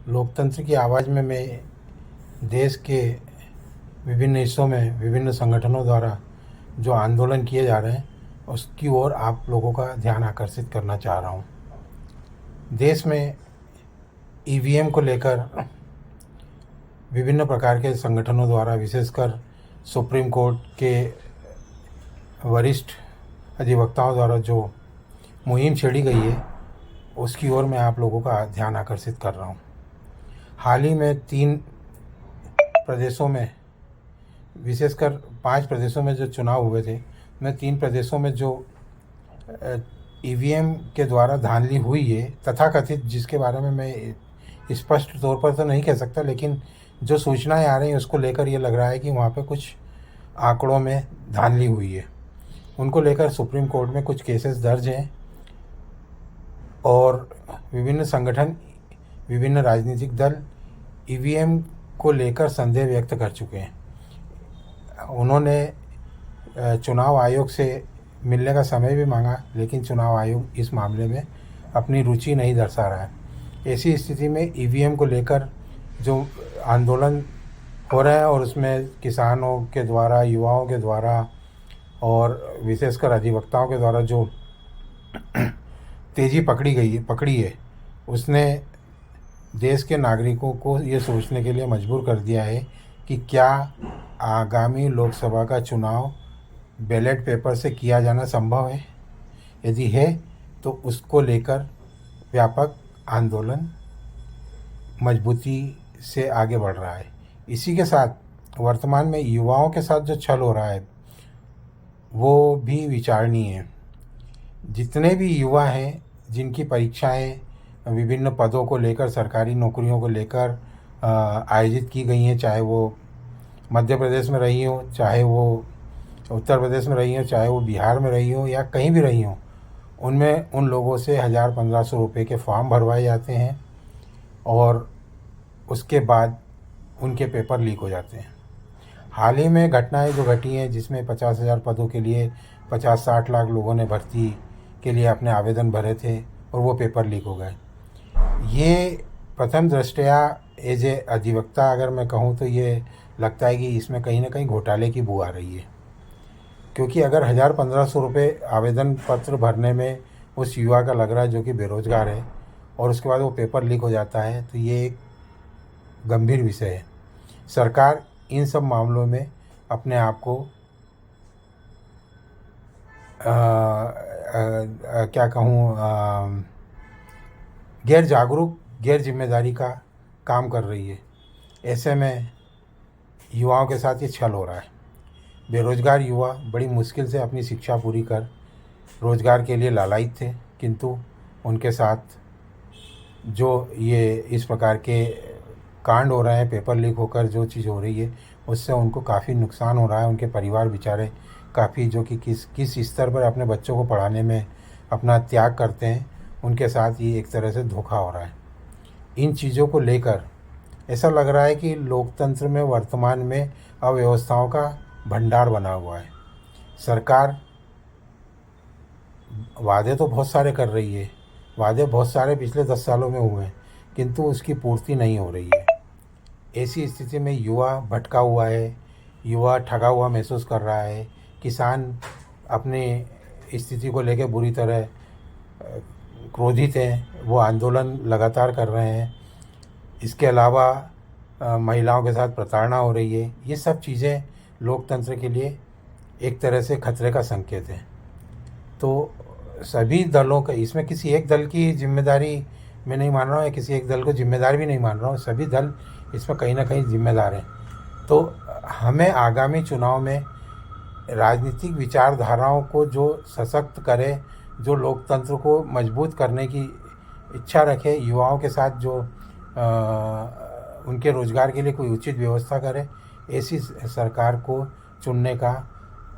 लोकतंत्र की आवाज़ में मैं देश के विभिन्न हिस्सों में विभिन्न संगठनों द्वारा जो आंदोलन किए जा रहे हैं उसकी ओर आप लोगों का ध्यान आकर्षित करना चाह रहा हूँ। देश में ईवीएम को लेकर विभिन्न प्रकार के संगठनों द्वारा, विशेषकर सुप्रीम कोर्ट के वरिष्ठ अधिवक्ताओं द्वारा जो मुहिम छेड़ी गई है उसकी ओर मैं आप लोगों का ध्यान आकर्षित कर रहा हूँ। हाल ही में 3 प्रदेशों में, विशेषकर 5 प्रदेशों में जो चुनाव हुए थे, उनमें 3 प्रदेशों में जो ईवीएम के द्वारा धांधली हुई है तथाकथित, जिसके बारे में मैं स्पष्ट तौर पर तो नहीं कह सकता, लेकिन जो सूचनाएं आ रही हैं उसको लेकर ये लग रहा है कि वहाँ पे कुछ आंकड़ों में धांधली हुई है। उनको लेकर सुप्रीम कोर्ट में कुछ केसेस दर्ज हैं और विभिन्न संगठन, विभिन्न राजनीतिक दल ईवीएम को लेकर संदेह व्यक्त कर चुके हैं। उन्होंने चुनाव आयोग से मिलने का समय भी मांगा, लेकिन चुनाव आयोग इस मामले में अपनी रुचि नहीं दर्शा रहा है। ऐसी स्थिति में ईवीएम को लेकर जो आंदोलन हो रहा है और उसमें किसानों के द्वारा, युवाओं के द्वारा और विशेषकर अधिवक्ताओं के द्वारा जो तेज़ी पकड़ी है, उसने देश के नागरिकों को ये सोचने के लिए मजबूर कर दिया है कि क्या आगामी लोकसभा का चुनाव बैलेट पेपर से किया जाना संभव है। यदि है तो उसको लेकर व्यापक आंदोलन मजबूती से आगे बढ़ रहा है। इसी के साथ वर्तमान में युवाओं के साथ जो छल हो रहा है वो भी विचारणीय है। जितने भी युवा हैं जिनकी परीक्षाएं विभिन्न पदों को लेकर, सरकारी नौकरियों को लेकर आयोजित की गई हैं, चाहे वो मध्य प्रदेश में रही हो, चाहे वो उत्तर प्रदेश में रही हो, चाहे वो बिहार में रही हो या कहीं भी रही हो, उनमें उन लोगों से 1000-1500 रुपये के फॉर्म भरवाए जाते हैं और उसके बाद उनके पेपर लीक हो जाते हैं। हाल ही में घटनाएं जो घटी हैं जिसमें 50,000 पदों के लिए 50-60 लाख लोगों ने भर्ती के लिए अपने आवेदन भरे थे और वो पेपर लीक हो गए। ये प्रथम दृष्टया एज ए अधिवक्ता अगर मैं कहूँ तो ये लगता है कि इसमें कहीं ना कहीं घोटाले की बू आ रही है, क्योंकि अगर 1000-1500 रुपये आवेदन पत्र भरने में उस युवा का लग रहा है जो कि बेरोज़गार है और उसके बाद वो पेपर लीक हो जाता है, तो ये एक गंभीर विषय है। सरकार इन सब मामलों में अपने आप को क्या कहूँ, गैर जागरूक, गैर जिम्मेदारी का काम कर रही है। ऐसे में युवाओं के साथ ये छल हो रहा है। बेरोज़गार युवा बड़ी मुश्किल से अपनी शिक्षा पूरी कर रोज़गार के लिए लालायित थे, किंतु उनके साथ जो ये इस प्रकार के कांड हो रहे हैं, पेपर लीक होकर जो चीज़ हो रही है, उससे उनको काफ़ी नुकसान हो रहा है। उनके परिवार बेचारे काफ़ी, जो कि किस स्तर पर अपने बच्चों को पढ़ाने में अपना त्याग करते हैं, उनके साथ ये एक तरह से धोखा हो रहा है। इन चीज़ों को लेकर ऐसा लग रहा है कि लोकतंत्र में वर्तमान में अव्यवस्थाओं का भंडार बना हुआ है। सरकार वादे तो बहुत सारे कर रही है, वादे बहुत सारे पिछले 10 सालों में हुए हैं, किंतु उसकी पूर्ति नहीं हो रही है। ऐसी स्थिति में युवा भटका हुआ है, युवा ठगा हुआ महसूस कर रहा है। किसान अपनी स्थिति को लेकर बुरी तरह क्रोधित हैं, वो आंदोलन लगातार कर रहे हैं। इसके अलावा महिलाओं के साथ प्रताड़ना हो रही है। ये सब चीज़ें लोकतंत्र के लिए एक तरह से खतरे का संकेत है। तो सभी दलों का, इसमें किसी एक दल की जिम्मेदारी मैं नहीं मान रहा हूँ या किसी एक दल को जिम्मेदार भी नहीं मान रहा हूँ, सभी दल इसमें कहीं ना कहीं जिम्मेदार हैं। तो हमें आगामी चुनाव में राजनीतिक विचारधाराओं को जो सशक्त करे, जो लोकतंत्र को मजबूत करने की इच्छा रखे, युवाओं के साथ जो उनके रोज़गार के लिए कोई उचित व्यवस्था करे, ऐसी सरकार को चुनने का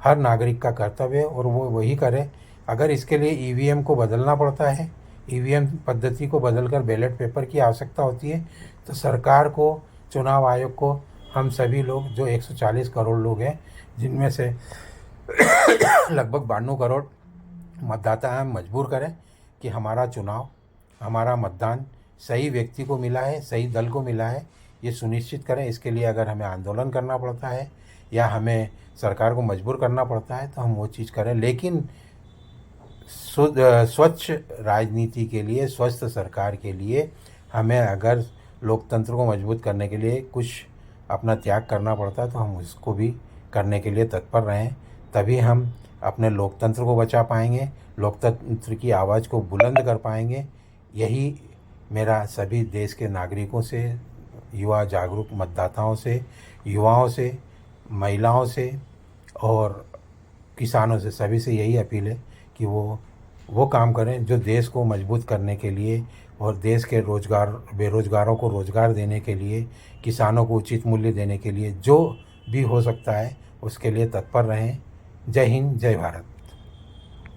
हर नागरिक का कर्तव्य है और वो वही करे। अगर इसके लिए ईवीएम को बदलना पड़ता है, ईवीएम पद्धति को बदलकर बैलेट पेपर की आवश्यकता होती है, तो सरकार को, चुनाव आयोग को, हम सभी लोग जो 140 करोड़ लोग हैं, जिनमें से लगभग 92 करोड़ मतदाता हैं, मजबूर करें कि हमारा चुनाव, हमारा मतदान सही व्यक्ति को मिला है, सही दल को मिला है, ये सुनिश्चित करें। इसके लिए अगर हमें आंदोलन करना पड़ता है या हमें सरकार को मजबूर करना पड़ता है तो हम वो चीज़ करें, लेकिन स्वच्छ राजनीति के लिए, स्वस्थ सरकार के लिए हमें अगर लोकतंत्र को मजबूत करने के लिए कुछ अपना त्याग करना पड़ता है तो हम उसको भी करने के लिए तत्पर रहें। तभी हम अपने लोकतंत्र को बचा पाएंगे, लोकतंत्र की आवाज़ को बुलंद कर पाएंगे। यही मेरा सभी देश के नागरिकों से, युवा जागरूक मतदाताओं से, युवाओं से, महिलाओं से और किसानों से, सभी से यही अपील है कि वो काम करें जो देश को मजबूत करने के लिए और देश के बेरोज़गारों को रोज़गार देने के लिए, किसानों को उचित मूल्य देने के लिए जो भी हो सकता है उसके लिए तत्पर रहें। जय हिंद, जय भारत।